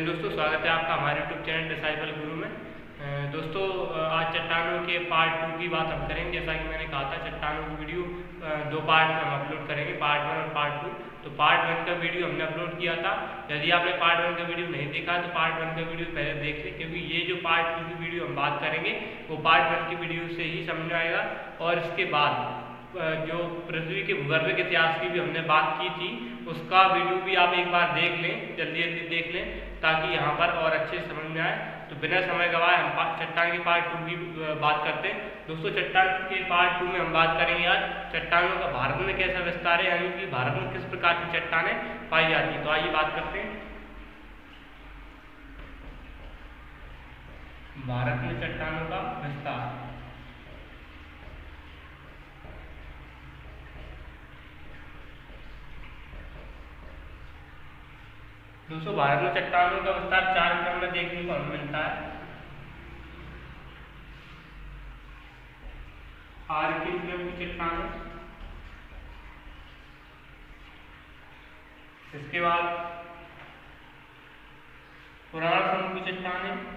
जन दोस्तों, स्वागत है आपका हमारे यूट्यूब चैनल डिसाइपल गुरु में। दोस्तों, आज चट्टानों के पार्ट 2 की बात हम करेंगे। जैसा कि मैंने कहा था, चट्टानों की वीडियो 2 पार्ट में हम अपलोड करेंगे, पार्ट 1 और पार्ट 2। तो पार्ट 1 का वीडियो हमने अपलोड किया था। यदि आपने पार्ट 1 का वीडियो नहीं देखा तो पार्ट 1 का वीडियो पहले देख लें, क्योंकि ये जो पार्ट 2 की वीडियो हम बात करेंगे वो पार्ट 1 की वीडियो से ही समझ में आएगा। और इसके बाद जो पृथ्वी के भूगर्भिक इतिहास की भी हमने बात की थी, उसका वीडियो भी आप एक बार देख लें, जल्दी जल्दी देख लें, ताकि यहाँ पर और अच्छे समझ में आए। तो बिना समय गवाए हम चट्टान के पार्ट 2 की बात करते हैं। दोस्तों, चट्टान के पार्ट 2 में हम बात करेंगे आज चट्टानों का भारत में कैसा विस्तार है, यानी कि भारत में किस प्रकार की चट्टानें पाई जाती हैं। तो आइए बात करते हैं भारत में चट्टानों का विस्तार। दोस्तों, भारत में चट्टानों का विस्तार 4 क्रम में देखने को हमें मिलता है। आर्किन क्रम की चट्टानें, इसके बाद पुराण समूह की चट्टानें,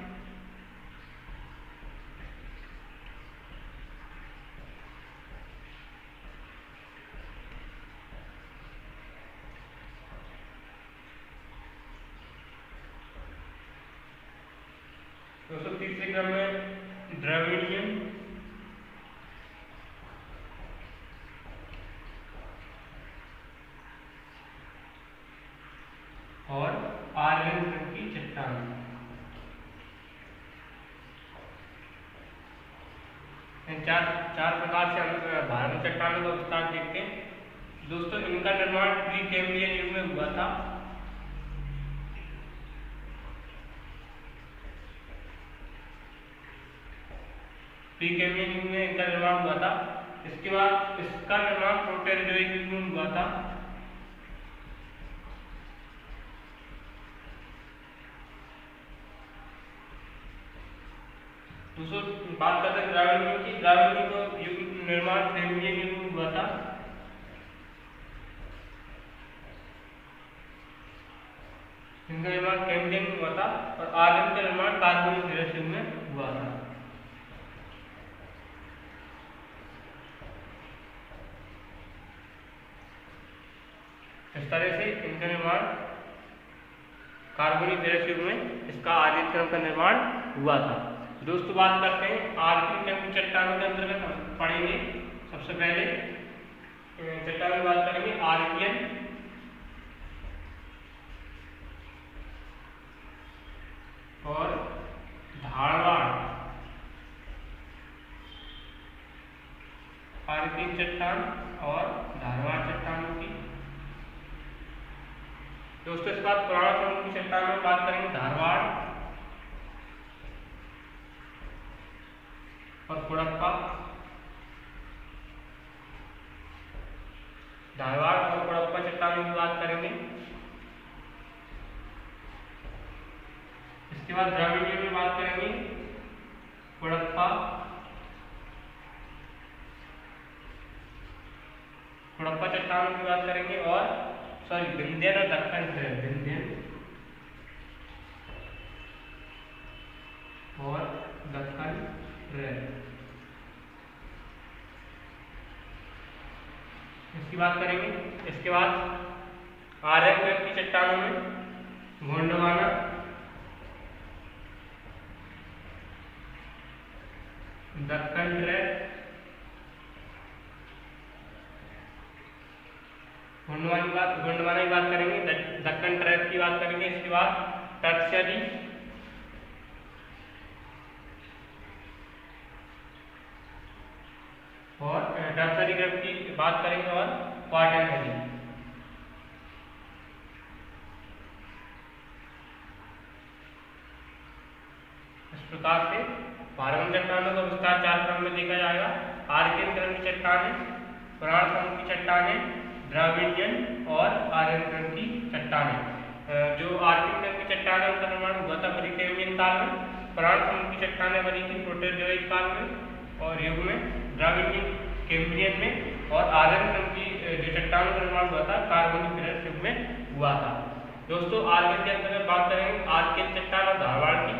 दोस्तों तीसरे क्रम में द्रविडियन, और आर्यन क्रम की चट्टान। चार प्रकार से हम भारत में चट्टानों का विस्तार देखते हैं। दोस्तों, इनका निर्माण प्री कैम्ब्रियन युग में हुआ था। प्री कैम्ब्रियन युग में इनका निर्माण हुआ था। इसके बाद इसका निर्माण प्रोटेरोजोइक युग में हुआ था। दोस्तों, बात करते हैं द्राविड़ युग की। द्राविड़ युग का युग निर्माण कैम्ब्रियन युग में हुआ था। इनका निर्माण कैम्ब्रियन में हुआ था और आर्यन का निर्माण कार्बोनिफेरस युग में हुआ था। इस तरह से इनका निर्माण कार्बोनिफेरस युग में इसका आर्यन क्रम का निर्माण हुआ था। दोस्तों, बात करते हैं आर्किन क्रम की चट्टानों के अंतर्गत हम पढ़ेंगे। सबसे पहले चट्टानों की बात करेंगे आर्कियन, और धारवाड़। आर्किन चट्टान और धारवाड़ चट्टानों की। दोस्तों, इस बात पुराण समूह की चट्टानों में बात करेंगे धारवाड़ और कुड़प्पा। धारवाड़ और कुड़प्पा चट्टानों की बात करेंगे। इसके बाद द्रविड़ में बात करेंगे कुड़प्पा, चट्टानों की बात करेंगे, और विंध्यन और दक्कन क्रम, विंध्यन और दक्कन क्रम। इसकी बात करेंगे। इसके बाद आर्यन क्रम की चट्टानों में गोंडवाना, दक्कन ट्रैप, गोंडवाना की बात करेंगे, दक्कन ट्रैप की बात करेंगे। इसके बाद टर्शियरी और टर्शियरी क्रम की बात करेंगे, और क्वाटरनरी। इस प्रकार से भारत में चट्टानों का विस्तार 4 क्रम में देखा जाएगा। आर्कियन क्रम की चट्टानें, पुराण समूह की चट्टानें, द्रविडियन और आर्यन क्रम की चट्टानें। जो आर्कियन क्रम की चट्टानें उनका निर्माण हुआ था प्री कैम्ब्रियन काल में। पुराण समूह की चट्टानें बनी थी प्रोटेरोजोइक काल में और युग में, द्रविडियन कैम्ब्रियन में, और आर्यन क्रम की जो चट्टानों का निर्माण हुआ था कार्बोनिफेरस युग में हुआ था। दोस्तों आर्किन के अंतर्गत बात करेंगे आर्किन चट्टान और धारवाड़ की।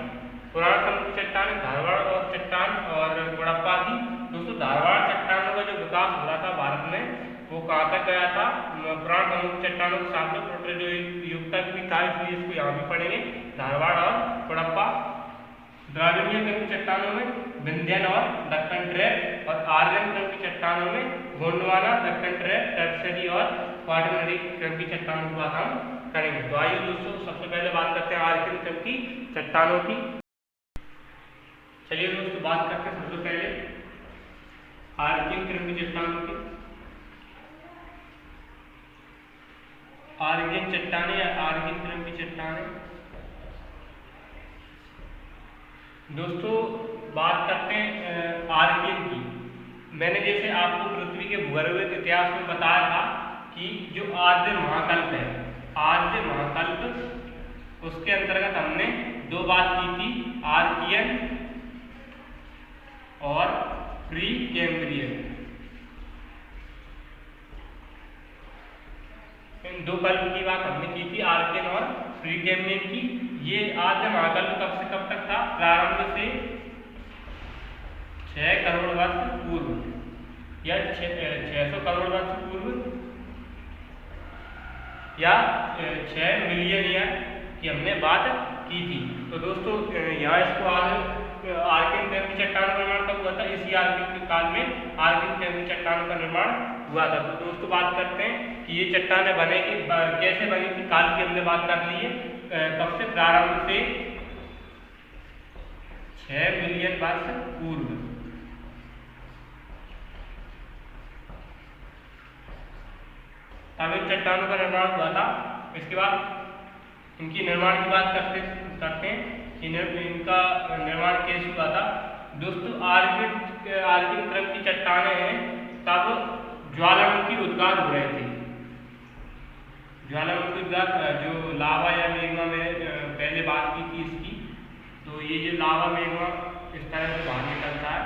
पुराना समय की चट्टान धारवाड़ और चट्टान और हड़प्पा की। दोस्तों धारवाड़ चट्टानों का जो विकास हो रहा था भारत में वो कहाँ तक गया था? पुराना समय की चट्टानों के साथ में प्रोटो युग तक भी था, इसलिए इसको यहाँ भी पढ़ेंगे धारवाड़ और हड़प्पा। द्राविड़ीय क्रम की चट्टानों में विंध्यन और दक्कन ट्रैप, और आर्यन क्रम की चट्टानों में गोंडवाना, दक्कन ट्रैप, टर्सरी और क्वाटरनरी क्रम की चट्टानों की बात हम करेंगे। तो आइए दोस्तों सबसे पहले बात करते हैं आर्यन क्रम की चट्टानों की। चलिए दोस्तों बात करते हैं सबसे पहले आर्यन क्रम की चट्टानों की। आर्यन चट्टानें या आर्यन क्रम की चट्टानें। दोस्तों बात करते हैं आर्किन की। मैंने जैसे आपको पृथ्वी के भूगर्भीय इतिहास में बताया था कि जो आद्य महाकल्प है, आद्य महाकल्प, उसके अंतर्गत हमने दो बात की थी, आर्कियन और प्री कैम्ब्रियन। इन दो कल्प की बात हमने की थी, आर्कियन और प्री कैम्ब्रियन की। ये आद्य महाकल्प कब से कब तक था? प्रारंभ से 6 करोड़ वर्ष पूर्व या 600 करोड़ वर्ष पूर्व या 6 मिलियन ईयर की हमने बात की थी। तो दोस्तों यहाँ इसको आर्किन क्रम की चट्टानों का निर्माण कब हुआ था? इसी आर्किन के काल में आर्किन क्रम की चट्टानों का निर्माण हुआ था। तो दोस्तों बात करते हैं कि ये चट्टानें बनेगी कैसे बनी थी, काल की हमने बात कर ली है। कब से? प्रारंभ से 6 मिलियन वर्ष पूर्व। तब इन चट्टानों का निर्माण हुआ था। इसके बाद इनकी निर्माण की बात करते हैं कि इनका निर्माण कैसे हुआ था। दोस्तों आर्किन क्रम की चट्टानें हैं, तब ज्वालामुखी उद्गार हो रहे थे। ज्वालामुखी उद्गार जो लावा या मैग्मा में पहले बात की थी इसकी। तो ये जो लावा मैग्मा इस तरह से बाहर निकलता है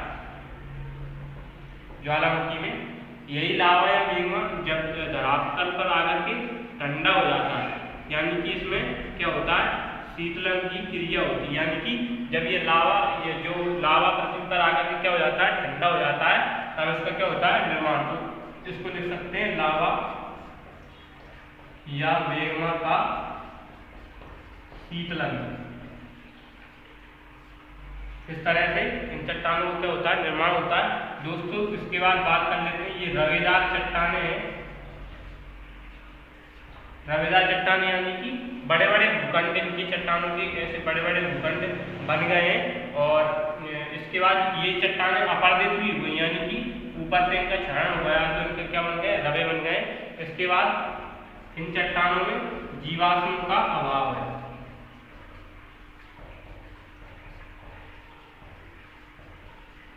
ज्वालामुखी में, यही लावा या मैग्मा जब धरातल पर आकर के ठंडा हो जाता है, यानी कि इसमें क्या होता है? शीतलन की क्रिया होती है। यानी कि जब ये जो लावा पृथ्वी पर आकर के क्या हो जाता है? ठंडा हो जाता है, तब इसका क्या होता है? निर्माण। तो इसको लिख सकते हैं लावा या मैग्मा का शीतलन। इस तरह से इन चट्टानों को क्या होता है? निर्माण होता है। दोस्तों इसके बाद बात कर लेते हैं, ये रवेदार चट्टानें हैं। रवेदार चट्टानें यानी कि बड़े बड़े भूखंड, इनकी चट्टानों के ऐसे बड़े बड़े भूखंड बन गए हैं। और इसके बाद ये चट्टानें अपर्दित भी हुई, यानी कि ऊपर से इनका क्षरण हुआ तो इनके क्या बन गए? रवे बन गए। इसके बाद इन चट्टानों में जीवाश्मों का अभाव है।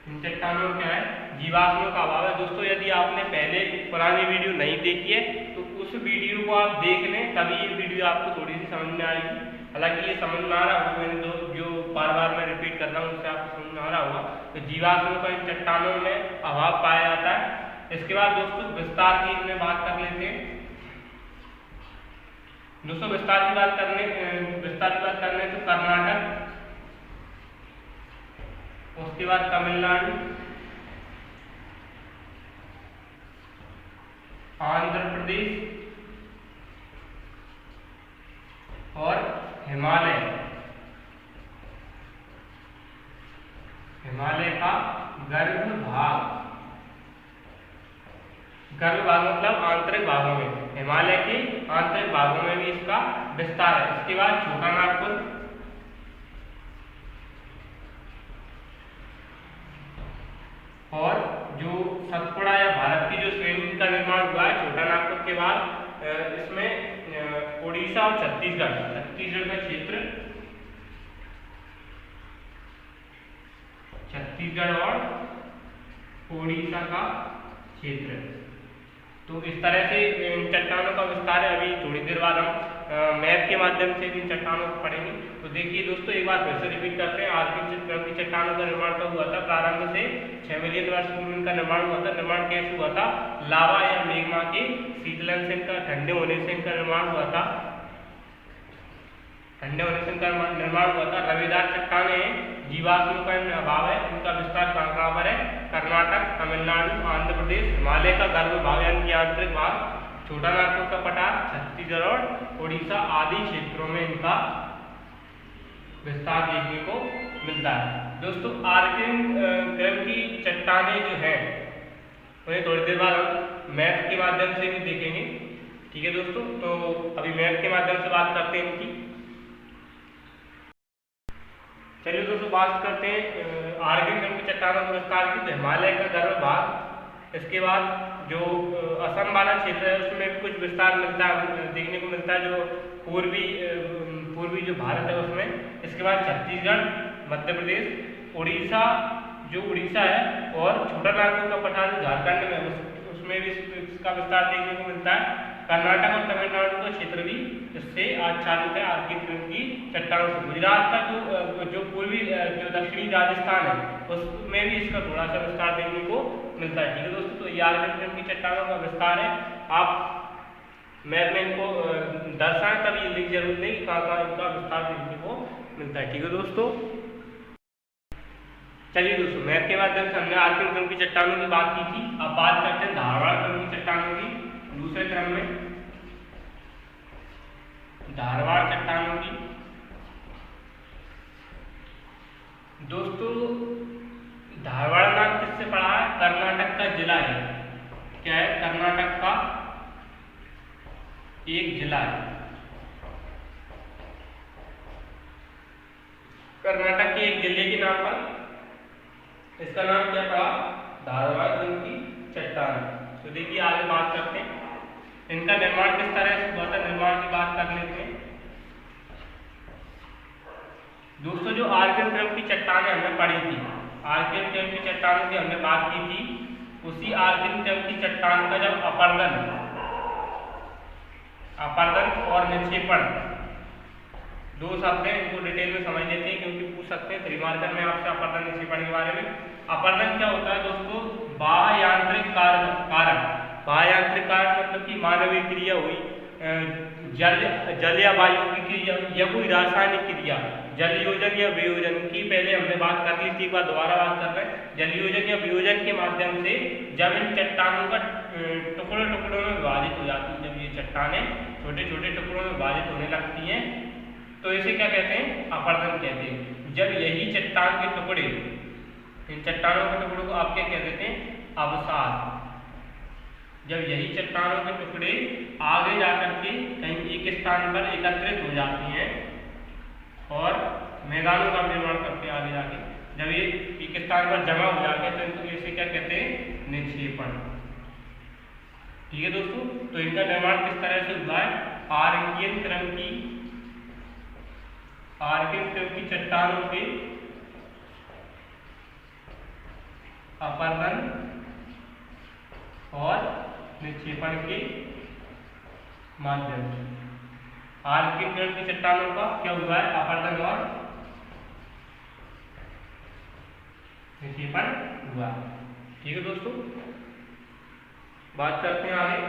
इन चट्टानों में क्या है? जीवाश्मों का अभाव है। दोस्तों यदि आपने पहले पुरानी वीडियो नहीं देखी है तो उस वीडियो को आप देख लें, तभी ये वीडियो आपको थोड़ी सी समझ में आएगी। हालांकि ये समझ में आ रहा होगा, मैंने जो बार बार मैं रिपीट कर रहा हूँ उससे आपको समझ में आ रहा होगा। तो जीवाश्मों का इन चट्टानों में अभाव पाया जाता है। इसके बाद दोस्तों विस्तार की इसमें बात कर लेते हैं। दोस्तों विस्तार की बात करने तो कर्नाटक, उसके बाद तमिलनाडु, आंध्र प्रदेश और हिमालय का गर्भ भाग मतलब आंतरिक भागों में, हिमालय के आंतरिक भागों में भी इसका विस्तार है। इसके बाद छोटा नागपुर और जो सतपुड़ा या भारत की जो श्रेणी का निर्माण हुआ है छोटा नागपुर के बाद, इसमें उड़ीसा और छत्तीसगढ़ का क्षेत्र, छत्तीसगढ़ और उड़ीसा का क्षेत्र। तो इस तरह से इन चट्टानों का विस्तार है। अभी थोड़ी देर बाद हम मैप के माध्यम से इन चट्टानों को पढ़ेंगे। तो देखिए दोस्तों एक बार फिर से रिपीट करते हैं। आर्किन क्रम की चट्टानों का निर्माण कब हुआ था? प्रारंभ से 6 मिलियन वर्ष पूर्व इनका निर्माण हुआ था। निर्माण कैसे हुआ था? लावा या मैग्मा के शीतलन से, इनका ठंडे होने से इनका निर्माण हुआ था। ठंडे होने से इनका निर्माण हुआ था। रवेदार चट्टाने हैं, जीवाश्मों का इनमें अभाव है। इनका विस्तार कहाँ पर है? कर्नाटक, तमिलनाडु, आंध्र प्रदेश, हिमालय का गर्भ भाग यानी कि आंतरिक भाग, छोटा नागपुर का पठार, छत्तीसगढ़ और उड़ीसा आदि क्षेत्रों में इनका विस्तार देखने को मिलता है। दोस्तों आर्कियन क्रम की चट्टानें जो है उन्हें थोड़ी देर बाद हम मैप के माध्यम से भी देखेंगे। ठीक है दोस्तों, तो अभी मैप के माध्यम से बात करते हैं इनकी। चलिए दोस्तों बात करते हैं आर्कियन क्रम की चट्टानों के विस्तार की। हिमालय का गर्भ भाग, इसके बाद जो असम वाला क्षेत्र है उसमें भी कुछ विस्तार मिलता है, देखने को मिलता है, जो पूर्वी जो भारत है उसमें। इसके बाद छत्तीसगढ़, मध्य प्रदेश, उड़ीसा, जो उड़ीसा है, और छोटा नागपुर का पठार झारखंड में, उसमें भी इसका विस्तार देखने को मिलता है। कर्नाटक और तमिलनाडु का क्षेत्र भी इससे आच्छादित है आर्कियन क्रम की चट्टानों से। गुजरात का जो पूर्वी जो दक्षिणी राजस्थान है उसमें भी इसका थोड़ा सा विस्तार देखने को मिलता है। ठीक है दोस्तों, तो ये आर्कियन क्रम की चट्टानों का विस्तार है। आप मैप में इनको दर्शाएं, तब ये लिख जरूर दें कि कहाँ इनका विस्तार देखने को मिलता है। ठीक है दोस्तों, चलिए दोस्तों मैप के माध्यम से हमने आर्कियन क्रम की चट्टानों की बात की थी। अब बात करते हैं धारवाड़ क्रम की चट्टानों की। दूसरे क्रम में धारवाड़ चट्टानों की। दोस्तों धारवाड़ नाम किससे पड़ा है? कर्नाटक का जिला है। क्या है? कर्नाटक का एक जिला है। कर्नाटक के एक जिले के नाम पर इसका नाम क्या पड़ा? धारवाड़ क्रम की चट्टान। तो देखिए आगे बात करते हैं इनका निर्माण किस तरह से हुआ था। निर्माण की बात कर लेते हैं दोस्तों। जो आर्कियन क्रम की चट्टानें हमने पढ़ी थी, आर्कियन क्रम की चट्टानों की हमने बात की थी, उसी आर्कियन क्रम की चट्टान का जब अपर्दन और निक्षेपण, दो शब्द हैं, इनको डिटेल में समझ लेते हैं क्योंकि पूछ सकते हैं 3 मार्कर में आपसे अपर्दन निक्षेपण के बारे में। अपर्दन क्या होता है दोस्तों? बाह्य यांत्रिक कारक। बाह्य यांत्रिक कारक मतलब कि मानवीय क्रिया हुई, जल या वायु की क्रिया या कोई रासायनिक क्रिया, जल योजन या वियोजन की पहले हमने बात कर ली थी, एक बार दोबारा बात कर रहे हैं। जल योजन या वियोजन के माध्यम से जब इन चट्टानों का टुकड़ों में विभाजित हो जाती है, जब ये चट्टानें छोटे छोटे टुकड़ों में विभाजित होने लगती हैं तो इसे क्या कहते हैं? अपर्दन कहते हैं। जब यही चट्टान के टुकड़े, इन चट्टानों के टुकड़ों को आप क्या कह देते हैं? अवसाद। जब यही चट्टानों के टुकड़े आगे जाकर के कहीं एक स्थान पर एकत्रित हो जाती हैं और मैदानों का निर्माण करते हैं आगे जाके, जब ये एक स्थान पर जमा हो जाते हैं तो इनको इसे क्या कहते हैं? निक्षेपण। ठीक है दोस्तों, तो इनका निर्माण किस तरह से हुआ है? आर्कियन क्रम की चट्टानों के अपर्दन और निक्षेपण के माध्यम से। आर्कियन क्रम की चट्टानों का क्या हुआ है? अपर्दन और निक्षेपण हुआ। ठीक है दोस्तों, बात करते हैं आगे।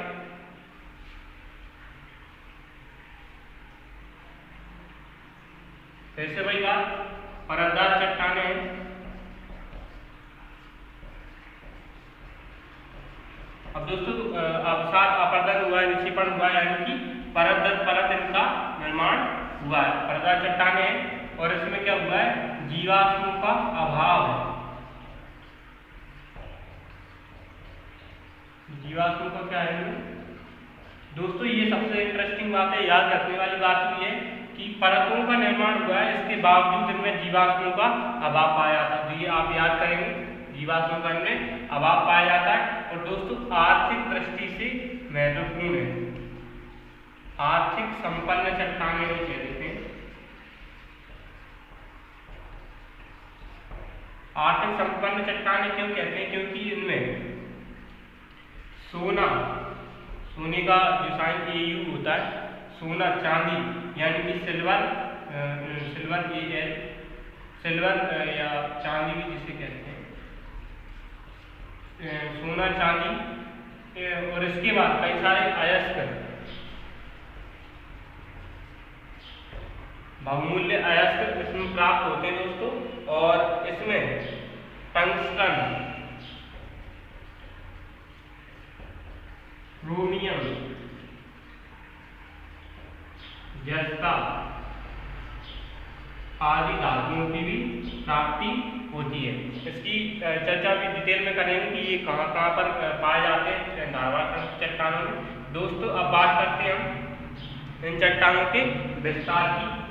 ऐसे वही बात, परतदार चट्टानें हैं। अब दोस्तों अवसाद, अपर्दन हुआ है, निक्षेपण हुआ है, यानी कि परत दर परत इनका निर्माण हुआ है। परतदार चट्टानें हैं और इसमें क्या हुआ है? जीवाश्मों का अभाव है। जीवाश्मों का क्या है दोस्तों? ये सबसे इंटरेस्टिंग बात है, याद रखने वाली बात भी है कि परतों का निर्माण हुआ है, इसके बावजूद इनमें जीवाश्मों का अभाव पाया जाता है। तो ये आप याद करेंगे, जीवाश्मों का इनमें अभाव पाया जाता है। और दोस्तों आर्थिक दृष्टि से महत्वपूर्ण है, आर्थिक संपन्न चट्टानें कह देते हैं। आर्थिक संपन्न चट्टानें क्यों कहते हैं? क्योंकि इनमें सोने का जो साइन AU होता है, सोना, चांदी यानी कि सिल्वर या चांदी भी जिसे कहते हैं, सोना, चांदी, और इसके बाद कई सारे अयस्क बहुमूल्य अयस्क इसमें प्राप्त होते हैं दोस्तों। और इसमें टंगस्टन, क्रोमियम, जस्ता आदि धातुओं की भी प्राप्ति होती है। इसकी चर्चा भी डिटेल में करेंगे कि ये कहाँ कहाँ पर पाए जाते हैं धारवाड़ चट्टानों में। दोस्तों अब बात करते हैं हम इन चट्टानों के विस्तार की।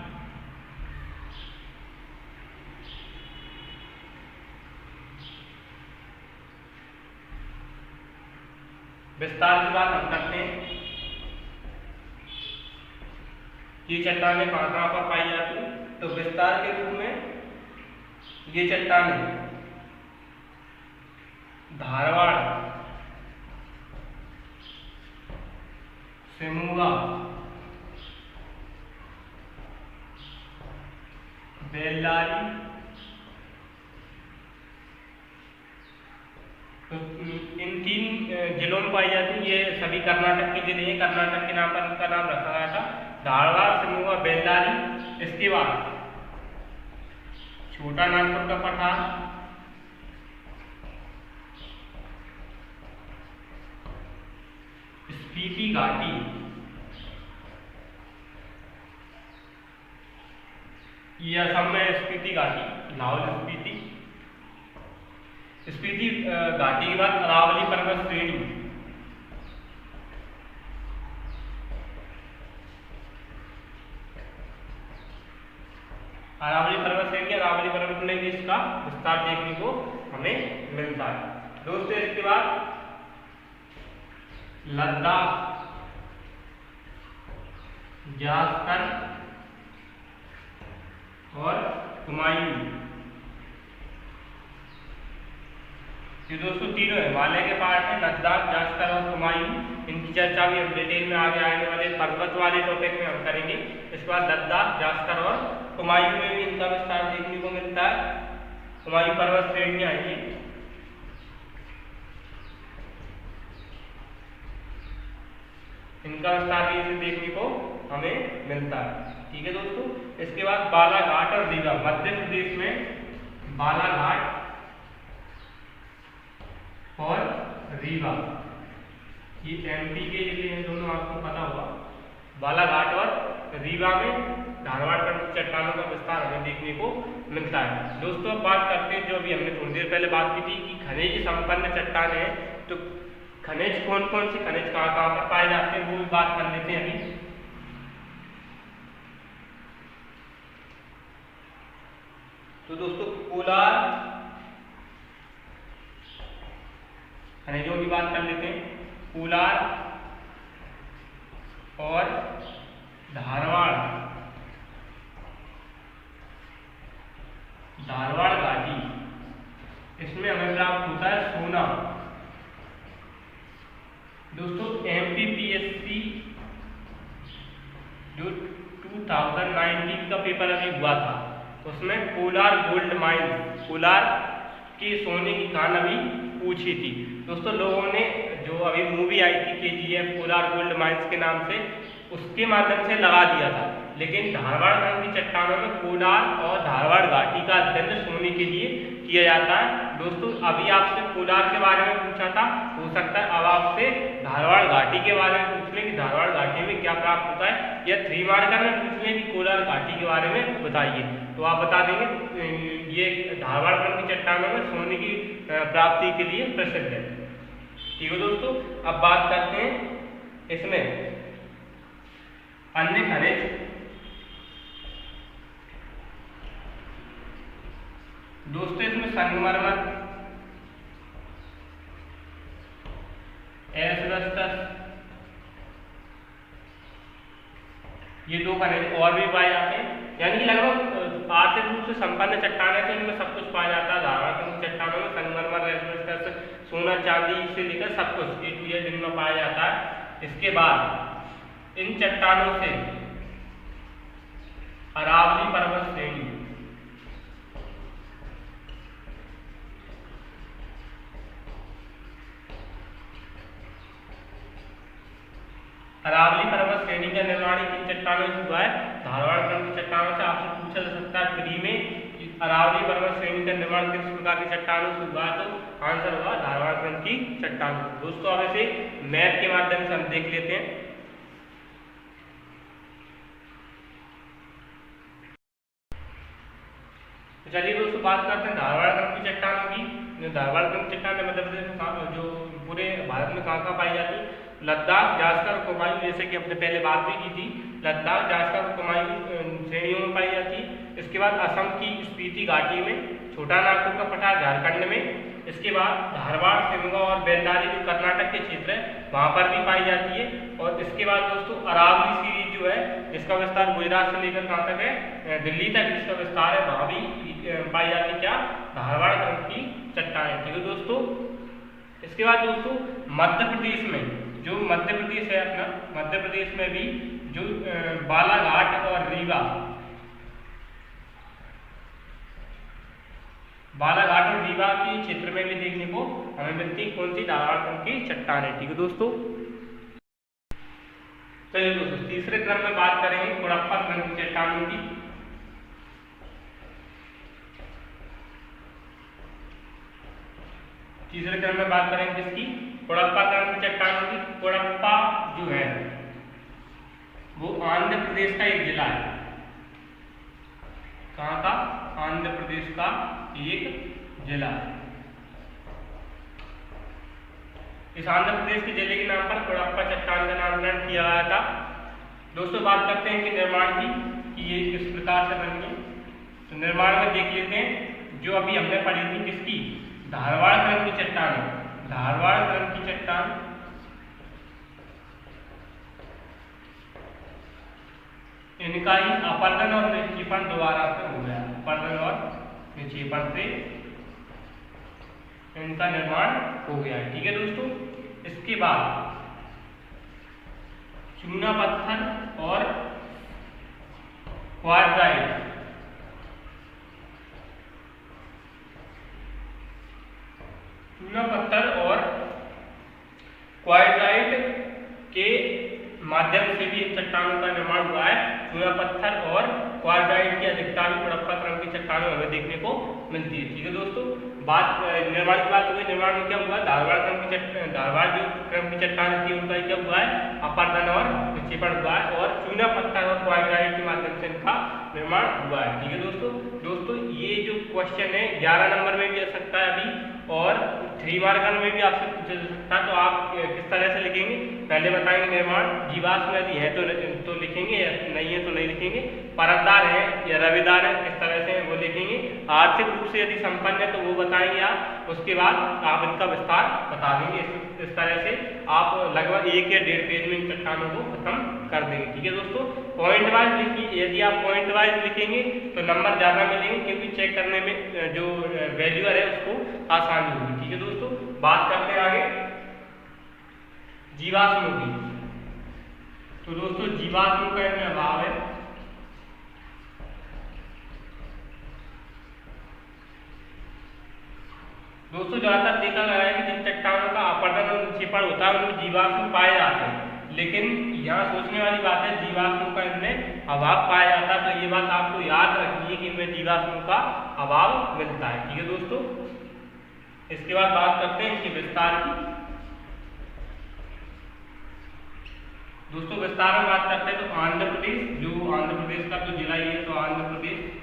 विस्तार की बात हम करते हैं। ये चट्टानें कहाँ कहाँ पर पाई जाती हैं, तो विस्तार के रूप में ये चट्टानें धारवाड़, सिमुगा, बेल्लारी, तो इन 3 जिलों में पाई जाती है। ये सभी कर्नाटक के जिले हैं। कर्नाटक के नाम पर इनका नाम रखा गया था, धारवाड़, सिमुगा, बेल्लारी। इसके बाद छोटा नागपुर का पठार, स्पीति घाटी, ये असम में स्पीति घाटी, लाहौल स्पीति। स्पीति घाटी के बाद अरावली पर्वत श्रेणी, अरावली पर्वत श्रेणी, अरावली पर्वत में भी इसका विस्तार देखने को हमें मिलता है। दोस्तों इसके बाद लद्दाख, जास्कर और कुमायूं, ये दोस्तों तीनों हिमालय के पार्ट हैं, लद्दाख, जास्कर और कुमायूं। इनकी चर्चा भी हम डिटेल में आगे आने वाले पर्वत वाले टॉपिक में हम करेंगे। इसके बाद लद्दाख, जास्कर और कुमायूं में भी इनका विस्तार देखने को मिलता है। कुमायूं पर्वत श्रेणियां हैं, इनका विस्तार भी इसे देखने को हमें मिलता है। ठीक है दोस्तों। इसके बाद बालाघाट और रीवा, मध्य प्रदेश में बालाघाट और रीवा, ये एमपी के जिले हैं दोनों, आपको पता होगा। बालाघाट और रीवा में धारवाड़ पर्वत चट्टानों का विस्तार हमें देखने को मिलता है। दोस्तों अब बात करते हैं, जो अभी हमने थोड़ी देर पहले बात की थी कि खनिज संपन्न चट्टान है, तो खनिज कौन कौन से खनिज कहाँ कहाँ पर पाए जाते हैं वो भी बात कर लेते हैं अभी। तो दोस्तों कोलार खनिजों की बात कर लेते हैं। कोलार और धारवाड़, धारवाड़ घाटी, इसमें हमें प्राप्त होता है सोना। दोस्तों एमपीपीएससी जो 2019 का पेपर अभी हुआ था, उसमें कोलार गोल्ड माइन, कोलार की सोने की खान अभी पूछी थी। दोस्तों लोगों ने जो अभी मूवी आई थी केजीएफ कोलार गोल्ड माइंस के नाम से, उसके माध्यम से लगा दिया था, लेकिन धारवाड़ की चट्टानों में कोलार और धारवाड़ घाटी का अध्ययन सोने के लिए किया जाता है। दोस्तों अभी आपसे कोलार के बारे में पूछा था, हो सकता है अब आपसे धारवाड़ घाटी के बारे में पूछ लें कि धारवाड़ घाटी में क्या प्राप्त होता है, या 3 मार्कर में पूछ लें कि कोलार घाटी के बारे में बताइए, तो आप बता देंगे। ये धारवाड़ की चट्टानों में सोने की प्राप्ति के लिए प्रसिद्ध है। ठीक है दोस्तों। अब बात करते हैं इसमें अन्य खनिज। दोस्तों इसमें संगमरमर, एस्बेस्टस, ये 2 खनिज और भी पाए जाते हैं। यानी कि लगभग आर्थिक रूप से संपन्न चट्टान है, तो इनमें सब कुछ पाया जाता है। धारवाड़ की चट्टानों में संगमरमर, एस्बेस्टस, सोना चांदी से लेकर सब कुछ A to Z इनमें पाया जाता है। इसके बाद इन चट्टानों से अरावली पर्वत श्रेणी, अरावली पर्वत श्रेणी का निर्माण किन चट्टानों से हुआ है? धारवाड़ क्रम की चट्टानों से आपसे पूछा जा सकता है प्री में अरावली पर्वत श्रेणी का निर्माण किस प्रकार की चट्टानों से हुआ, तो आंसर होगा धारवाड़ क्रम की चट्टान। दोस्तों अब इसे मैप के माध्यम से हम देख लेते हैं। चलिए दोस्तों बात करते हैं धारवाड़ क्रम की चट्टानों की। जो धारवाड़ क्रम की चट्टान मध्य प्रदेश में जो पूरे भारत में कहाँ पाई जाती है, लद्दाख, जास्कर, कुमायूं, जैसे कि हमने पहले बात भी की थी, लद्दाख, जास्कर, कुमायूं श्रेणियों में पाई जाती है। इसके बाद असम की स्पीति घाटी में, छोटा नागपुर का पठार झारखंड में, इसके बाद धारवाड़, शिमगा और बेल्लारी जो कर्नाटक के क्षेत्र है वहाँ पर भी पाई जाती है। और इसके बाद दोस्तों अरावली सीरीज जो है जिसका विस्तार गुजरात से लेकर कहाँ तक है, दिल्ली तक जिसका विस्तार है, वहाँ भी पाई जाती है क्या, धारवाड़ क्रम की चट्टानें। ठीक है दोस्तों। इसके बाद दोस्तों मध्य प्रदेश में, जो मध्य प्रदेश है अपना, मध्य प्रदेश में भी जो बालाघाट और रीवा, बालाघाट और रीवा के क्षेत्र में भी देखने को हमें मिलती कौन सी, धारवाड़ क्रम की चट्टानें। ठीक है दोस्तों। चलिए दोस्तों तीसरे क्रम में बात करेंगे कुड़प्पा क्रम की चट्टानों की। तीसरे क्रम में बात करेंगे किसकी, कुड़प्पा क्रम की चट्टानों की। कुड़प्पा जो है वो आंध्र प्रदेश का एक जिला है। कहाँ का, आंध्र प्रदेश का एक जिला है। इस आंध्र प्रदेश के जिले के नाम पर कुड़प्पा चट्टान का नामकरण किया गया था। दोस्तों बात करते हैं कि निर्माण की, कि ये किस प्रकार से बनी है। तो निर्माण में देख लेते हैं, जो अभी हमने पढ़ी थी किसकी, धारवाड़ क्रम की चट्टान। धारवाड़ क्रम की चट्टान इनका ही अपर्दन और निक्षेपण दोबारा से हो गया, अपर्दन और निक्षेपण से इनका निर्माण हो गया है। ठीक है दोस्तों। इसके बाद चूना पत्थर और क्वार्टजाइट, चूना पत्थर और क्वार्टजाइट के माध्यम से भी चट्टानों का निर्माण हुआ है। चूना पत्थर और क्वार्टजाइट की अधिकता भी कुड़प्पा क्रम की चट्टानों में देखने को मिलती है। ठीक है दोस्तों। बात निर्माण की बात हुई, निर्माण में क्या हुआ, धारवाड़ क्रम की धारवाड़ जो क्रम की चट्टान थी उनका क्या हुआ है, अपर्दन और निक्षेपण हुआ है, और चूना पत्थर और क्वार्टजाइट के माध्यम से इनका निर्माण हुआ है। ठीक है दोस्तों। दोस्तों ये जो क्वेश्चन है 11 नंबर में भी आ सकता है अभी, और 3 मार्कर में भी आपसे पूछा जा सकता है। तो आप किस तरह से लिखेंगे, पहले बताएंगे निर्माण जीवाश्म यदि है तो लिखेंगे, या नहीं है तो नहीं लिखेंगे, परतदार है या रवेदार है किस तरह से वो लिखेंगे, आर्थिक रूप से यदि संपन्न है तो वो बताएंगे आप, उसके बाद आप इनका विस्तार बता देंगे। इस तरह से आप लगभग 1 या 1.5 पेज में इन चट्टानों को खत्म कर देंगे। ठीक है दोस्तों। पॉइंट वाइज लिखिए, यदि आप पॉइंट वाइज लिखेंगे तो नंबर ज़्यादा मिलेंगे, क्योंकि चेक करने में जो वैल्यूअर है उसको आसानी होगी। ठीक है दोस्तों। बात करते हैं आगे जीवाश्मों की। तो दोस्तों जीवाश्मों का इनमें अभाव है। दोस्तों ज्यादातर देखा गया है कि जिन चट्टानों का अपर्दन और निक्षेपण होता है उनमें जीवाश्म पाए जाते हैं, लेकिन यहाँ सोचने वाली बात है जीवाश्मों का इनमें अभाव पाया जाता है। तो ये बात आपको याद रखनी है कि इनमें जीवाश्मों का अभाव मिलता है। ठीक है दोस्तों। इसके बाद बात करते हैं इसके विस्तार की। दोस्तों विस्तार में बात करते हैं तो आंध्र प्रदेश, जो आंध्र प्रदेश का तो जिला ही है, तो आंध्र प्रदेश,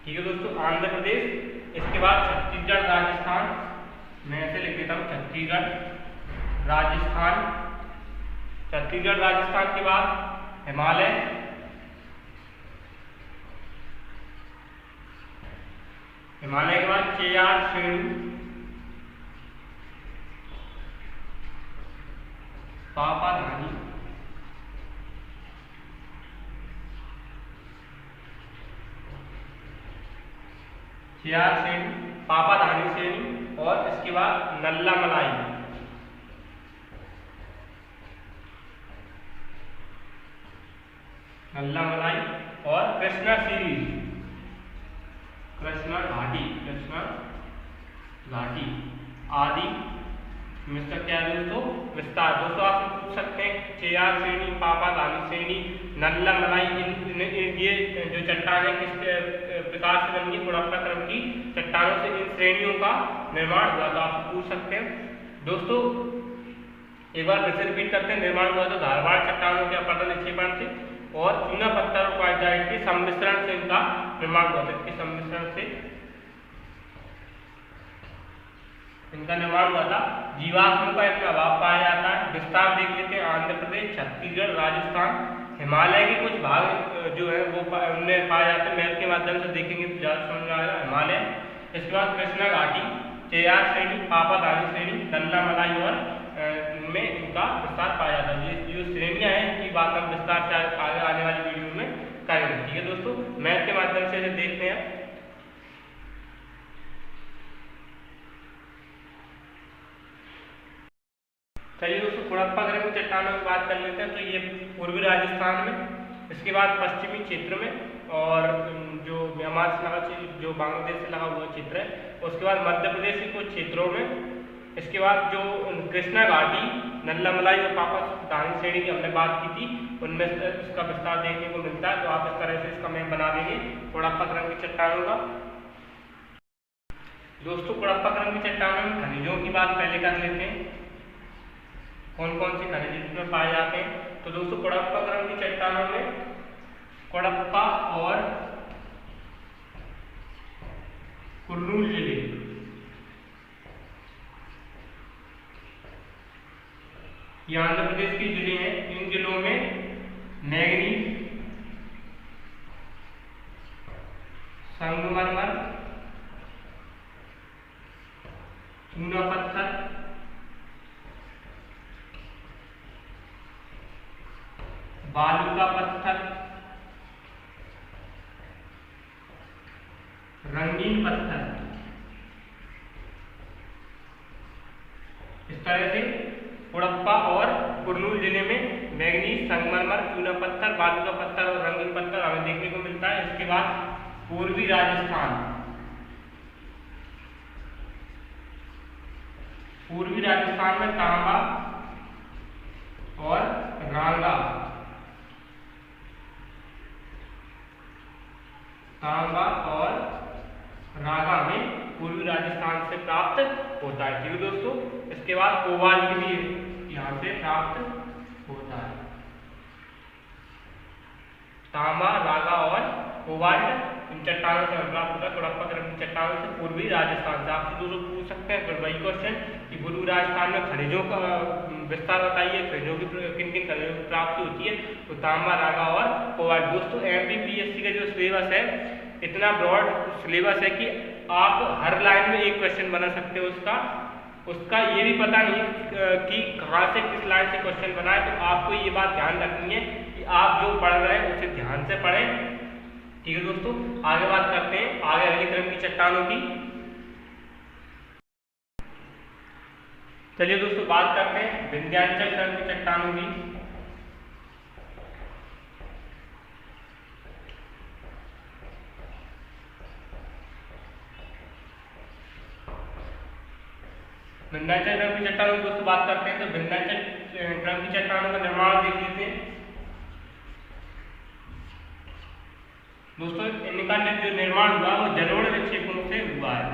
ठीक है दोस्तों, आंध्र प्रदेश। इसके बाद छत्तीसगढ़, राजस्थान, मैं ऐसे लिख देता हूँ छत्तीसगढ़, राजस्थान, छत्तीसगढ़ राजस्थान के बाद हिमालय, हिमालय के बाद चेयार श्रेणी, पापाधानी, चेयार श्रेणी, पापाधानी श्रेणी, और इसके बाद नल्ला मलाई, नल्ला मलाई, और कृष्णा सीरीज, कृष्णा घाटी, कृष्णा घाटी आदि इसका क्या है दोस्तों, विस्तार। दोस्तों आप पूछ सकते हैं चेयार श्रेणी, पापादानी श्रेणी, नल्ला मलाई, ये जो चट्टान है किस प्रकार से बनी है, हड़प्पा क्रम की चट्टानों से इन श्रेणियों का निर्माण हुआ, तो आप पूछ सकते हैं। दोस्तों एक बार फिर से रिपीट करते हैं, निर्माण हुआ तो धारवाड़ चट्टानों के अपरदन निक्षेपण से और चूना पत्थर और क्वार्टजाइट के सम्मिश्रण से इनका निर्माण हुआ था। इसके सम्मिश्रण से इनका निर्माण हुआ था। जीवाश्मों का इतना अभाव पाया जाता है। विस्तार देख लेते हैं, आंध्र प्रदेश, छत्तीसगढ़, राजस्थान, हिमालय के कुछ भाग जो है वो उनमें पाए जाते हैं। मैप के माध्यम से देखेंगे तो ज़्यादा समझ में आएगा। हिमालय, इसके बाद कृष्णा घाटी, चेयार श्रेणी, पापादानी श्रेणी, नल्ला मलाई और में इनका विस्तार पाया जाता है। ये जो श्रेणियाँ हैं इनकी बात हम विस्तार से आगे आने वाली वीडियो में करेंगे। ठीक है दोस्तों, मैप के माध्यम से देखते हैं। चलिए दोस्तों, हड़प्पा क्रम की चट्टानों की बात कर लेते हैं। तो ये पूर्वी राजस्थान में, इसके बाद पश्चिमी क्षेत्र में, और जो म्यांमार से लगा, जो बांग्लादेश से लगा हुआ क्षेत्र है, उसके बाद मध्य प्रदेश के कुछ क्षेत्रों में, इसके बाद जो कृष्णा घाटी, नल्ला मलाई और पापादानी श्रेणी की हमने बात की थी, उनमें इसका विस्तार देखने को मिलता है। तो आप इस तरह से इसका मैप बना देंगे हड़प्पा क्रम की चट्टानों का। दोस्तों हड़प्पा क्रम की चट्टानों में खनिजों की बात पहले कर लेते हैं, कौन कौन से खनिज इसमें पाए जाते हैं। तो दोस्तों हड़प्पा क्रम की चट्टानों में हड़प्पा और कुर्नूल जिले, ये आंध्र प्रदेश के जिले हैं। इन जिलों में मैंगनीज, संगमरमर, चूना पत्थर, बालू का पत्थर, रंगीन पत्थर, इस तरह से हड़प्पा और कुर्नूल जिले में मैंगनीज, संगमरमर, चूना पत्थर, बालू का पत्थर और रंगीन पत्थर हमें देखने को मिलता है। इसके बाद पूर्वी राजस्थान, पूर्वी राजस्थान में तांबा और रांगा, तांबा और रागा में पूर्वी राजस्थान से प्राप्त होता है। ठीक है दोस्तों, इसके बाद कोबाल्ट भी यहाँ से प्राप्त होता है। तांबा, रागा और कोबाल्ट इन चट्टानों से प्राप्त होता है, हड़प्पा क्रम की चट्टानों से पूर्वी राजस्थान से। आपसे दोस्तों पूछ सकते हैं फिर वही क्वेश्चन कि पूर्वी राजस्थान में खनिजों का विस्तार बताइए, खनिजों की किन किन खनिजों की प्राप्ति होती है। तो तांबा, रागा और कोबाल्ट। दोस्तों एमपीपीएससी का जो सिलेबस है इतना ब्रॉड सिलेबस है कि आप हर लाइन में एक क्वेश्चन बना सकते हो उसका ये भी पता नहीं कि कहाँ से किस लाइन से क्वेश्चन बना है। तो आपको ये बात ध्यान रखनी है कि आप जो पढ़ रहे हैं उसे ध्यान से पढ़ें। ठीक है दोस्तों, आगे बात करते हैं आगे अगली क्रम की चट्टानों की। चलिए दोस्तों बात करते हैं विंध्याचल क्रम की चट्टानों की। विंध्याचल क्रम की चट्टानों की दोस्तों बात करते हैं। तो विंध्याचल क्रम की चट्टानों का निर्माण देख लेते हैं। दोस्तों इनका जो निर्माण हुआ वो जलोढ़ निक्षेपों से हुआ है।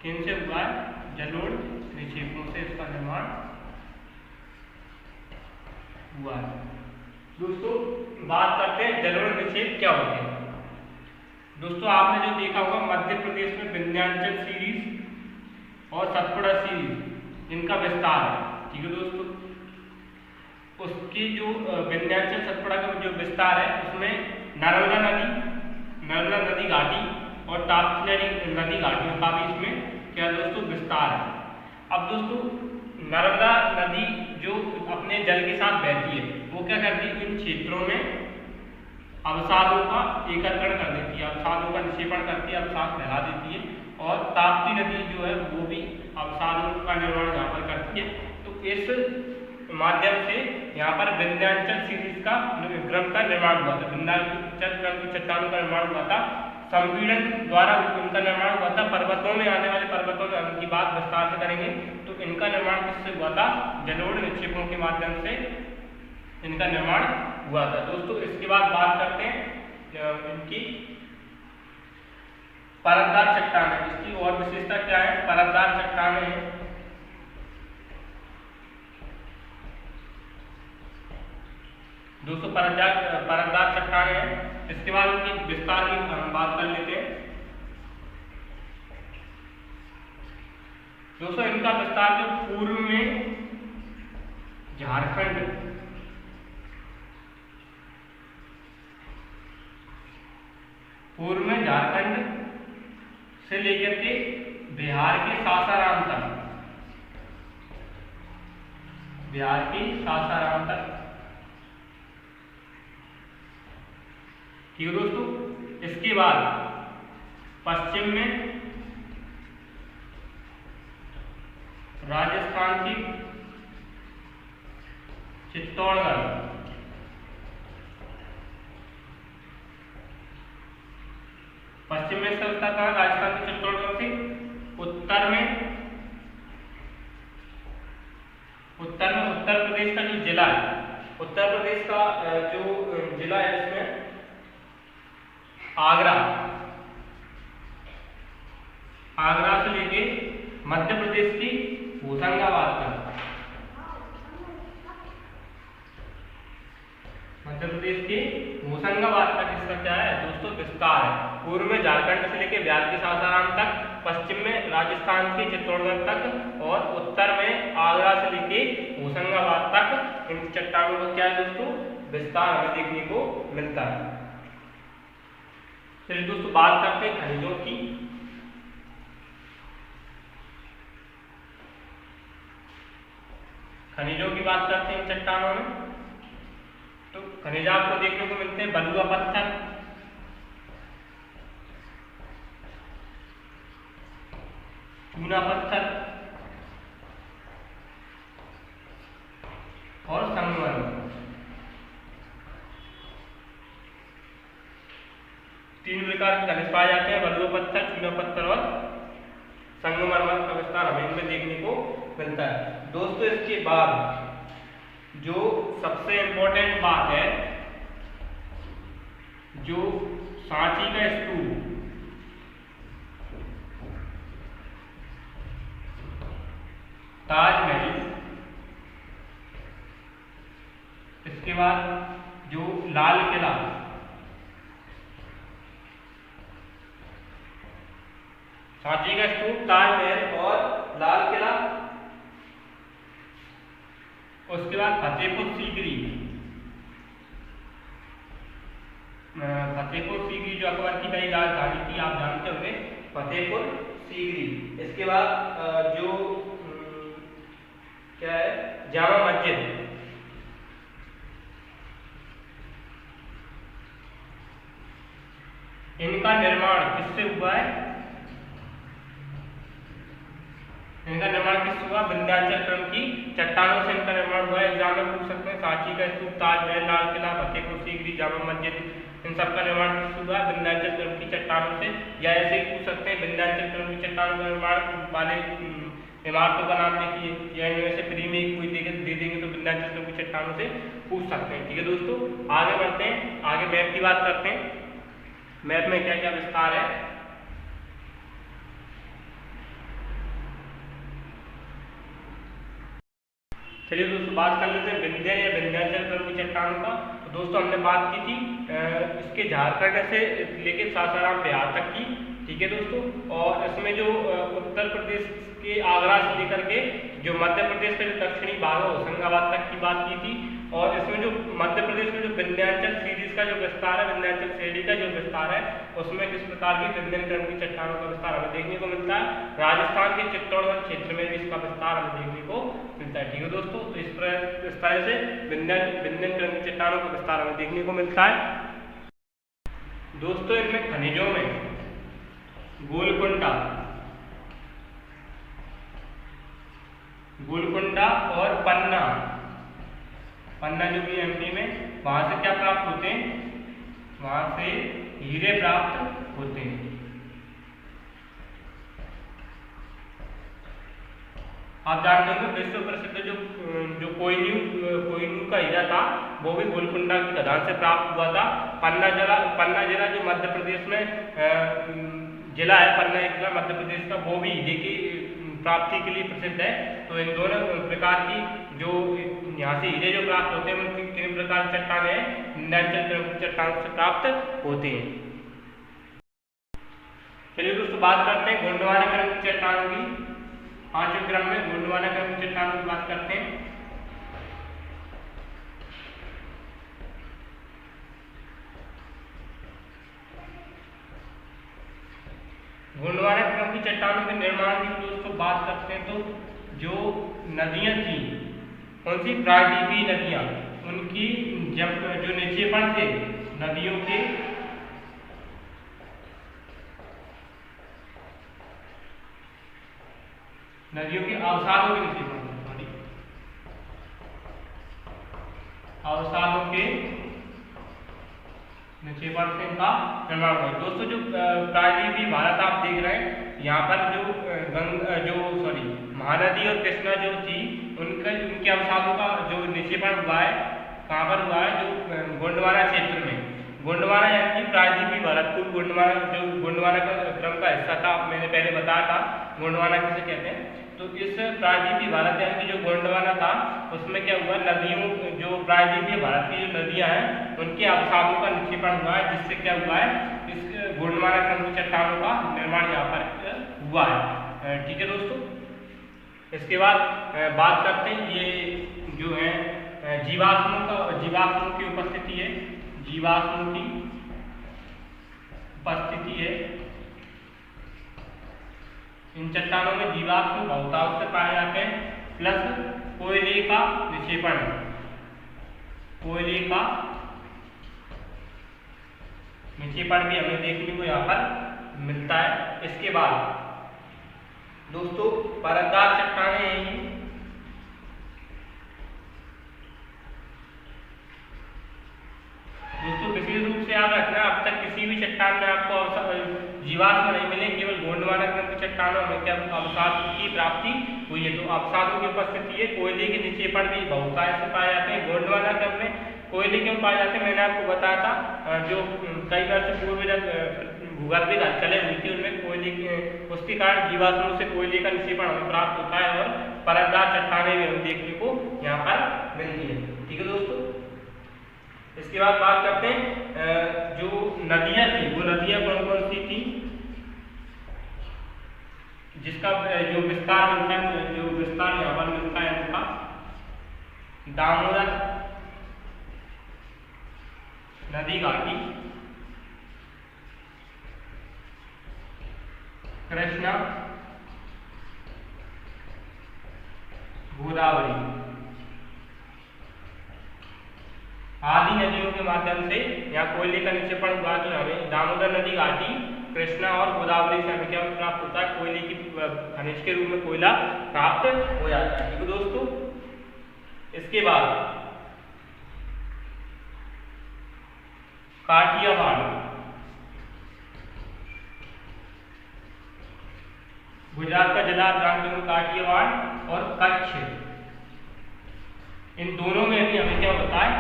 किन से हुआ है? जलोढ़ निक्षेपों से इसका निर्माण हुआ है। दोस्तों बात करते हैं जलोढ़ निक्षेप क्या होते हैं। दोस्तों आपने जो देखा होगा मध्य प्रदेश में विंध्याचल सीरीज और सतपुड़ा सीरीज इनका विस्तार है। ठीक है दोस्तों, उसकी जो विंध्याचल सतपुड़ा का जो विस्तार है उसमें नर्मदा नदी घाटी और ताप्ती नदी घाटियों का भी इसमें क्या दोस्तों विस्तार है। अब दोस्तों नर्मदा नदी जो अपने जल के साथ बहती है वो क्या करती है, इन क्षेत्रों में अवसादों का एकत्रीकरण कर देती है, अवसादों का निक्षेपण करती है, अवसाद फैला देती है। और ताप्ती नदी जो है वो भी अवसादों का निर्माण यहाँ पर करती है। तो इस माध्यम से यहाँ पर विंध्याचल सीरीज का क्रम का निर्माण हुआ था, विंध्याचल क्रम की चट्टानों का निर्माण हुआ था संपीड़न द्वारा उनका निर्माण हुआ था। पर्वतों में आने वाले पर्वतों में उनकी बात विस्तार से करेंगे। तो इनका निर्माण किससे हुआ था? जलोढ़ निक्षेपों के माध्यम से इनका निर्माण हुआ था। दोस्तों इसके बाद बात करते हैं इनकी परतदार चट्टानें। इसकी और विशेषता क्या है? परतदार चट्टानें हैं। दोस्तों परतदार चट्टानें हैं। इसके बाद उनकी विस्तार की हम बात कर लेते हैं। दोस्तों इनका विस्तार जो पूर्व में झारखंड, से लेकर के बिहार के सासाराम तक, ठीक है दोस्तों। इसके बाद पश्चिम में राजस्थान की चित्तौड़गढ़, पश्चिम में से उत्तर कहाँ? राजस्थान की चित्तौड़गढ़ से। उत्तर में उत्तर प्रदेश का जो जिला है, उत्तर प्रदेश का जो जिला है इसमें आगरा से लेके मध्य प्रदेश की होशंगाबाद तक, इसका क्या है दोस्तों? विस्तार है। पूर्व में झारखंड से लेके बिहार के सासाराम तक, पश्चिम में राजस्थान के चित्तौड़गढ़ तक और उत्तर में आगरा से लेके होशंगाबाद तक इन चट्टानों का क्या है दोस्तों? विस्तार हमें देखने को मिलता है। चलिए दोस्तों बात करते हैं खनिजों की। खनिजों की बात करते हैं चट्टानों में। तो खनिज आपको देखने को मिलते हैं बलुआ पत्थर, चूना पत्थर और संगमरमर। तीन प्रकार के खनिज पाए जाते हैं, बलुआ पत्थर, चूना पत्थर और संगमरमर का विस्तार हमें इनमें देखने को मिलता है। दोस्तों इसके बाद जो सबसे इम्पोर्टेंट बात है, जो सांची का स्तूप, ताजमहल, इसके बाद जो लाल किला, सांची का स्तूप, ताजमहल और लाल किला, उसके बाद फतेहपुर सीकरी जो अकबर की नई राजधानी थी, आप जानते होंगे फतेहपुर सीकरी। इसके बाद जो क्या है जामा मस्जिद, इनका निर्माण किससे हुआ है? विंध्याचल क्रम की चट्टानों से इनका निर्माण हुआ है। एग्जाम में पूछ सकते हैं सांची का स्तूप, ताजमहल, लाल किला, फतेहपुर सीकरी, जामा मस्जिद, इन सब का निर्माण किससे हुआ? विंध्याचल क्रम की चट्टानों से। या ऐसे ही पूछ सकते हैं विंध्याचल क्रम की चट्टानों का निर्माण वाले इमारतों का नाम देखिए, या इनमें से फ्री में कोई दे देंगे तो विंध्याचल क्रम की चट्टानों से पूछ सकते हैं। ठीक है दोस्तों, आगे बढ़ते हैं, आगे मैप की बात करते हैं। मैप में क्या क्या विस्तार है? चलिए दोस्तों बात कर लेते हैं विंध्य या विंध्याचल क्रम की चट्टानों का। तो दोस्तों हमने बात की थी इसके झारखंड से लेके सासाराम बिहार तक की। ठीक है दोस्तों, और इसमें जो उत्तर प्रदेश के आगरा से लेकर के जो मध्य प्रदेश का जो दक्षिणी भाग है होशंगाबाद तक की बात की थी। और इसमें जो मध्य प्रदेश में जो विंध्याचल सीरीज का जो विस्तार है, विंध्याचल श्रेणी का जो विस्तार है, उसमें किस प्रकार की विंध्य क्रम की चट्टानों का विस्तार हमें देखने को मिलता है। राजस्थान के चित्तौड़गढ़ क्षेत्र में भी इसका विस्तार हमें देखने को मिलता है। ठीक है दोस्तों, तो इस तरह से विंध्य क्रम की चट्टानों का विस्तार हमें देखने को मिलता है। दोस्तों इनमें खनिजों में गोलकुंडा और पन्ना जो भी एमपी में, वहां से क्या प्राप्त होते हैं? वहां से हीरे प्राप्त होते हैं। आप जानते होंगे विश्व प्रसिद्ध जो कोहिनूर का हीरा था वो भी गोलकुंडा की खदान से प्राप्त हुआ था। पन्ना जिला जो मध्य प्रदेश में जिला है, पन्ना एक जिला मध्य प्रदेश का, वो भी हीरे की प्राप्ति के लिए प्रसिद्ध है। तो इन दोनों प्रकार की जो यहाँ से हीरे जो प्राप्त होते हैं वो किन प्रकार की चट्टानें हैं, नीलांचल चट्टानों से प्राप्त होते हैं। चलिए दोस्तों बात करते हैं गोंडवाना क्रम की चट्टानों की। 5वें क्रम में गोंडवाना क्रम की चट्टानों की बात करते हैं। गोंडवाना क्रम की चट्टानों के निर्माण की दोस्तों बात करते हैं तो जो नदियां थी, कौन सी प्रायद्वीपीय नदियां, उनकी जब जो निक्षेपण थे नदियों के अवसादों के निक्षेपण से इनका निर्माण हुआ। दोस्तों जो प्रायद्वीपीय भारत आप देख रहे हैं, यहाँ पर जो महानदी और कृष्णा जो थी उनके अवसादों का जो निक्षेपण हुआ है, कहाँ पर हुआ है, जो गोंडवाना क्षेत्र में। गोंडवाना यानी प्रायद्वीपीय भारत को गोंडवाना का क्रम का हिस्सा था, मैंने पहले बताया था गोंडवाना किसे कहते हैं। तो इस प्रायद्वीपीय भारत यानी जो गोंडवाना था उसमें क्या हुआ, नदियों जो प्रायद्वीपीय भारत की जो नदियां हैं उनके अवसादों का निक्षेपण हुआ है, जिससे क्या हुआ है, इस गोंडवाना क्रम की चट्टानों का निर्माण यहाँ पर हुआ है। ठीक है दोस्तों, इसके बाद बात करते हैं ये जो है जीवाश्मों की उपस्थिति है, जीवाश्मों की उपस्थिति है। इन चट्टानों में जीवाश्म बहुतांश से पाए जाते हैं, प्लस कोयले का निक्षेपण है, कोयले का निक्षेपण भी हमें देखने को यहाँ पर मिलता है। इसके बाद दोस्तों परतदार चट्टानें हैं, दोस्तों विशेष रूप से याद रखना, अब तक किसी भी चट्टान में आपको जीवाश्म नहीं मिले, केवल गोंडवाना क्रम की चट्टानों में क्या अवसाद की प्राप्ति हुई है। तो अवसादों की उपस्थिति है, कोयले के निक्षेपण भी बहुतायत से पाए जाते हैं। गोंडवाना क्रम में कोयले क्यों पाए जाते हैं, मैंने आपको बताया था, जो कई वर्ष पूर्व जब भूगर्भिक हलचलें हुई थी उनमें कोयले उसके कारण जीवाश्मों से कोयले का निक्षेपण हमें प्राप्त होता है और परतदार चट्टानें भी हमें देखने को यहाँ पर मिलती है। ठीक है दोस्तों, इसके बाद बात करते हैं जो नदियां थी, वो नदियां कौन कौन सी थी, जिसका जो विस्तार मिलता है, जो विस्तार यहाँ पर मिलता है उनका, दामोदर नदी घाटी, कृष्णा, गोदावरी आदि नदियों के माध्यम से यहाँ कोयले का निक्षेपण हुआ। तो हमें दामोदर नदी घाटी, कृष्णा और गोदावरी से हमें क्या प्राप्त होता है, कोयले की खनिज के रूप में कोयला प्राप्त हो जाता है। ठीक है दोस्तों, इसके बाद काठियावाड़, गुजरात का जिला आप जानते हो काठियावाड़ और कच्छ, इन दोनों में भी हमें क्या होता है,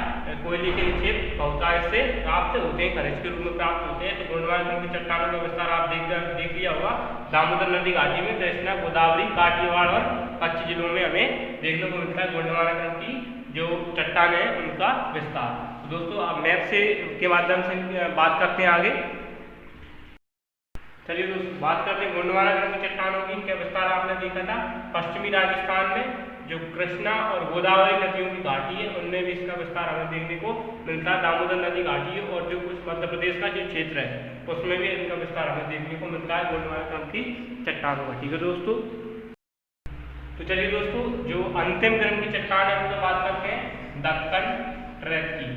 कोयले के निक्षेप बहुतायत से प्राप्त होते हैं, खनिज के रूप में प्राप्त होते हैं। तो गोंडवाना क्रम की चट्टानों का विस्तार आप देख लिया होगा, दामोदर नदी घाटी में कृष्णा, गोदावरी, काठियावाड़ और कच्छ जिलों में हमें देखने को मिलता है गोंडवाना क्रम की जो चट्टान है उनका विस्तार। तो दोस्तों आप मैप से के माध्यम से बात करते हैं आगे। चलिए दोस्तों बात करते हैं गोंडवाना क्रम की चट्टानों की, क्या विस्तार आपने देखा था, पश्चिमी राजस्थान में जो कृष्णा और गोदावरी नदियों की घाटी है उनमें भी इसका विस्तार हमें देखने को मिलता है। दामोदर नदी घाटी है और जो कुछ मध्य प्रदेश का जो क्षेत्र है उसमें भी इसका विस्तार हमें देखने को मिलता है गोंडवाना क्रम की चट्टानों का। ठीक है दोस्तों, तो चलिए दोस्तों जो अंतिम क्रम की चट्टान है उनसे बात करते हैं दक्कन ट्रैप की।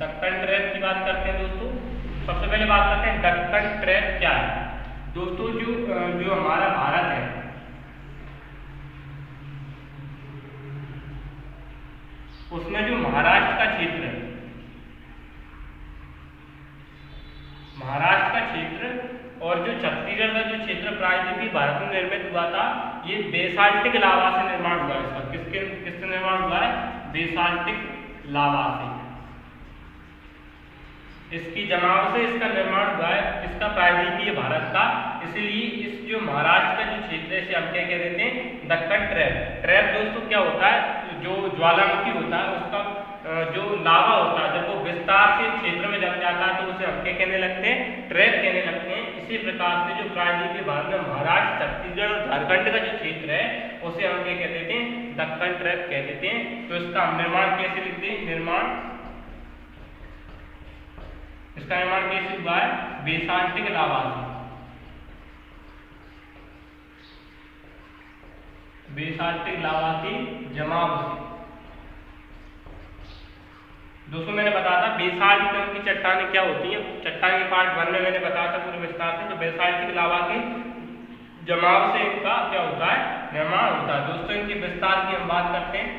दक्कन ट्रैप की बात करते हैं दोस्तों, सबसे पहले बात करते हैं दक्कन ट्रैप क्या है। दोस्तों जो हमारा भारत है उसमें जो महाराष्ट्र का क्षेत्र है छत्तीसगढ़ का जो क्षेत्र प्रायद्वीपीय भारत में निर्मित हुआ था, ये बेसाल्टिक लावा से निर्माण हुआ है। इसका किससे निर्माण हुआ है? बेसाल्टिक लावा से, इसकी जमाव से इसका निर्माण हुआ है, इसका प्रायद्वीपीय भारत का। इसलिए इस जो महाराष्ट्र का जो क्षेत्र है इसे हम क्या कह देते हैं? दक्कन ट्रैप। ट्रैप दोस्तों क्या होता है? जो ज्वालामुखी होता है उसका जो लावा होता है, जब वो विस्तार से क्षेत्र में जम जाता है तो उसे हम क्या कहने लगते हैं? ट्रैप कहने लगते हैं। इसी प्रकार से जो प्रायद्वीपीय भारत में महाराष्ट्र, छत्तीसगढ़ और झारखंड का जो क्षेत्र है उसे हम क्या कह देते हैं? दक्कन ट्रैप कह देते हैं। तो इसका हम निर्माण कैसे लिखते हैं? इसका निर्माण कैसे हुआ है? बेसाल्टिक लावा से, बेसाल्टिक लावा की जमाव से। दोस्तों मैंने बताया था बेसाल्ट नाम की चट्टानें क्या होती हैं, चट्टान के पार्ट 1 में मैंने बताया था पूरे विस्तार से। तो बेसाल्टिक लावा के जमाव से इनका क्या होता है? निर्माण होता है। दोस्तों इनके विस्तार की हम बात करते हैं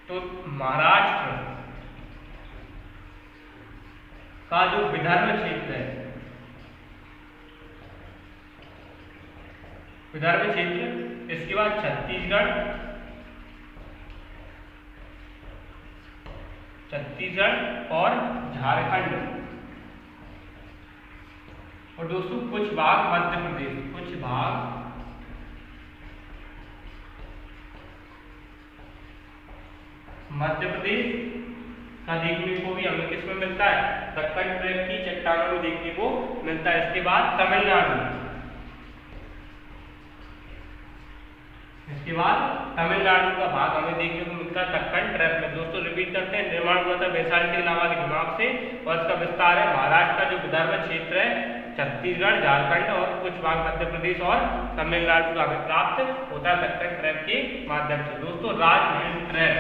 तो महाराष्ट्र का जो विदर्भ क्षेत्र है, विदर्भ क्षेत्र, इसके बाद छत्तीसगढ़ और झारखंड, और दोस्तों कुछ भाग मध्य प्रदेश, कुछ भाग मध्य प्रदेश का देखने को भी हमें किसमें मिलता है? दक्कन ट्रैप की चट्टानों में देखने को मिलता है। इसके बाद तमिलनाडु, इसके बाद तमिलनाडु का भाग हमें देखने को मिलता है दक्कन ट्रैप में। दोस्तों रिपीट करते हैं, निर्माण हुआ था बेसाल्टिक लावा के जमाव से और इसका विस्तार है महाराष्ट्र का जो विदर्भ क्षेत्र है, छत्तीसगढ़, झारखंड और कुछ भाग मध्य प्रदेश और तमिलनाडु का हमें प्राप्त होता है दक्कन ट्रैप के माध्यम से। दोस्तों राजमहल ट्रैप,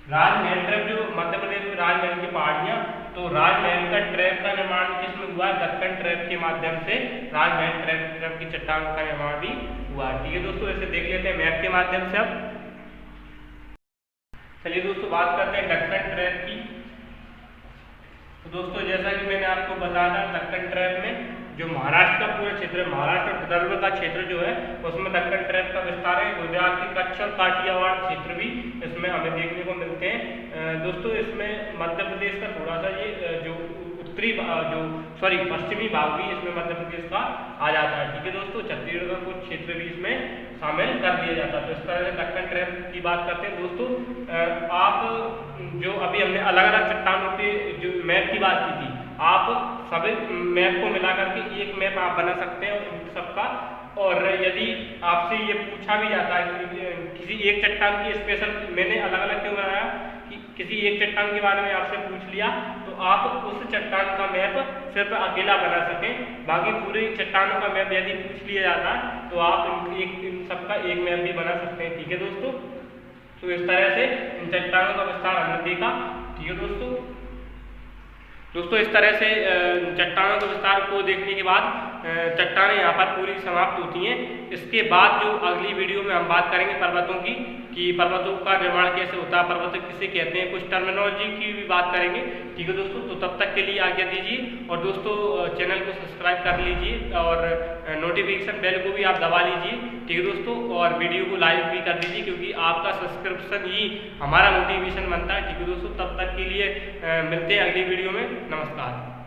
राजमहल ट्रैप जो मध्य प्रदेश में राजमहल की पहाड़ियां, तो राजमहल का ट्रैप का निर्माण किसमें हुआ? दक्कन ट्रैप के माध्यम से राजमहल ट्रैप की चट्टान का निर्माण भी हुआ। ठीक है दोस्तों, इसे देख लेते हैं मैप के माध्यम से। अब चलिए दोस्तों बात करते हैं दक्कन ट्रैप की। तो दोस्तों जैसा कि मैंने आपको बताया था, दक्कन ट्रैप में जो महाराष्ट्र का पूरा क्षेत्र है, महाराष्ट्र और विदर्भ का क्षेत्र जो है उसमें दक्कन ट्रैप का विस्तार है। गुजरात के कच्छ और काठियावाड़ क्षेत्र भी इसमें हमें देखने को मिलते हैं। दोस्तों इसमें मध्य प्रदेश का थोड़ा सा ये जो पश्चिमी भाग भी इसमें मध्य प्रदेश का आ जाता है। ठीक है दोस्तों, छत्तीसगढ़ का कुछ क्षेत्र भी इसमें शामिल कर दिया जाता है। तो इस तरह से दक्कन ट्रैप की बात करते हैं। दोस्तों आप जो अभी हमने अलग अलग चट्टानों के जो मैप की बात की थी, आप सभी मैप को मिला करके एक मैप आप बना सकते हैं उन सबका। और यदि आपसे ये पूछा भी जाता है कि किसी एक चट्टान की स्पेशल, मैंने अलग अलग क्यों बनाया कि किसी एक चट्टान के बारे में आपसे पूछ लिया तो आप उस चट्टान का मैप सिर्फ अकेला बना सकें, बाकी पूरी चट्टानों का मैप यदि पूछ लिया जाता है तो आप इन सबका एक मैप भी बना सकते हैं। ठीक है दोस्तों, तो इस तरह से इन चट्टानों का विस्तार हमने देखा। ठीक है दोस्तों इस तरह से चट्टानों के विस्तार को देखने के बाद चट्टानें यहाँ पर पूरी समाप्त होती हैं। इसके बाद जो अगली वीडियो में हम बात करेंगे पर्वतों की, कि पर्वतों का निर्माण कैसे होता है, पर्वत किसे कहते हैं, कुछ टर्मिनोलॉजी की भी बात करेंगे। ठीक है दोस्तों, तो तब तक के लिए आज्ञा दीजिए और दोस्तों चैनल को सब्सक्राइब कर लीजिए और नोटिफिकेशन बेल को भी आप दबा लीजिए। ठीक है दोस्तों, और वीडियो को लाइक भी कर दीजिए क्योंकि आपका सब्सक्रिप्शन ही हमारा मोटिवेशन बनता है। ठीक है दोस्तों, तब तक के लिए मिलते हैं अगली वीडियो में। नमस्कार।